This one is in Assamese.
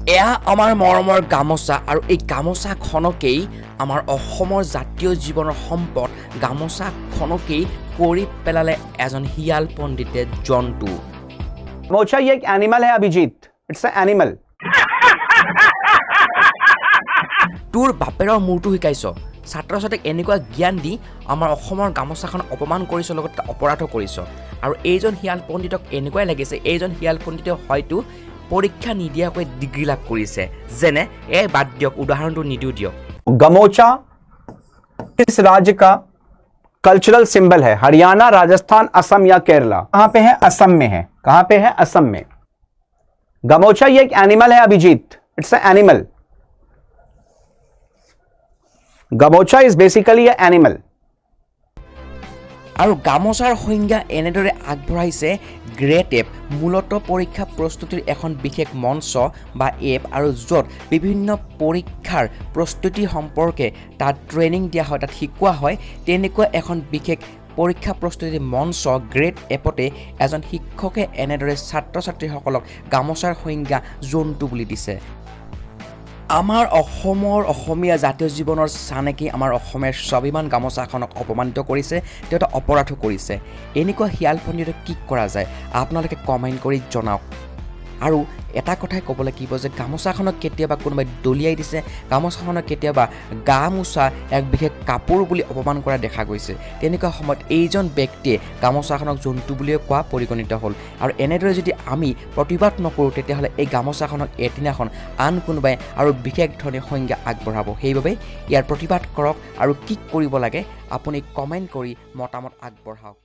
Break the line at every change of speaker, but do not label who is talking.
এয়া আমাৰ মৰমৰ গামোচা আৰু এই গামোচাখনকেই আমাৰ অসমৰ জাতীয় জীৱনৰ সম্পদ গামোচাখনকেই কৰি পেলালে এজন শিয়াল পণ্ডিতে জন্তু।
गामोछा ये एक एनिमल है अभिजीत, इट्स एन एनिमल।
তোৰ বাপেৰৰ মূৰটো শিকাইছ, ছাত্ৰ ছাত্ৰীক এনেকুৱা জ্ঞান দি আমাৰ অসমৰ গামোচাখন অপমান কৰিছ, লগতে অপৰাধো কৰিছ। আৰু এইজন শিয়াল পণ্ডিতক এনেকুৱাই লাগিছে এইজন শিয়াল পণ্ডিতে হয়তো পৰীক্ষা নিদিয়াকৈ ডিগ্ৰী লাভ কৰিছে। যেনে বাদ দিয়ক, উদাহৰণটো নিদিও দিয়ক।
गमोछा इस राज्य का कल्चरल सिंबल है। हरियाणा, राजस्थान, असम या केरला। कहां पे है? असम में है। कहां पे है? असम में। गमोछा ये एक एनिमल है Abhijit, it's an animal. Gamocha is basically a animal.
আৰু গামোচাৰ সংজ্ঞা এনেদৰে আগবঢ়াইছে গ্ৰেট এপ, মূলত পৰীক্ষা প্ৰস্তুতিৰ এখন বিশেষ মঞ্চ বা এপ, আৰু য'ত বিভিন্ন পৰীক্ষাৰ প্ৰস্তুতি সম্পৰ্কে তাত ট্ৰেইনিং দিয়া হয়, তাত শিকোৱা হয়। তেনেকুৱা এখন বিশেষ পৰীক্ষা প্ৰস্তুতিৰ মঞ্চ গ্ৰেট এপতে এজন শিক্ষকে এনেদৰে ছাত্ৰ ছাত্ৰীসকলক গামোচাৰ সংজ্ঞা জন্তু বুলি দিছে। আমাৰ অসমৰ অসমীয়া জাতীয় জীৱনৰ চানেকি আমাৰ অসমীয়াৰ স্বাভিমান গামোচাখনক অপমানিত কৰিছে, তেওঁ এটা অপৰাধো কৰিছে। এনেকুৱা শিয়াল পণ্ডিতক কি কৰা যায় আপোনালোকে কমেণ্ট কৰি জনাওক। আৰু এটা কথাই ক'ব লাগিব যে গামোচাখনক কেতিয়াবা কোনোবাই দলিয়াই দিছে, গামোচাখনক কেতিয়াবা গামোচা এক বিশেষ কাপোৰ বুলি অপমান কৰা দেখা গৈছে। তেনেকুৱা সময়ত এইজন ব্যক্তিয়ে গামোচাখনক জন্তু বুলিয়ে কোৱা পৰিগণিত হ'ল। আৰু এনেদৰে যদি আমি প্ৰতিবাদ নকৰোঁ তেতিয়াহ'লে এই গামোচাখনক এদিনাখন আন কোনোবাই আৰু বিশেষ ধৰণে সংজ্ঞা আগবঢ়াব। সেইবাবে ইয়াৰ প্ৰতিবাদ কৰক আৰু কি কৰিব লাগে আপুনি কমেণ্ট কৰি মতামত আগবঢ়াওক।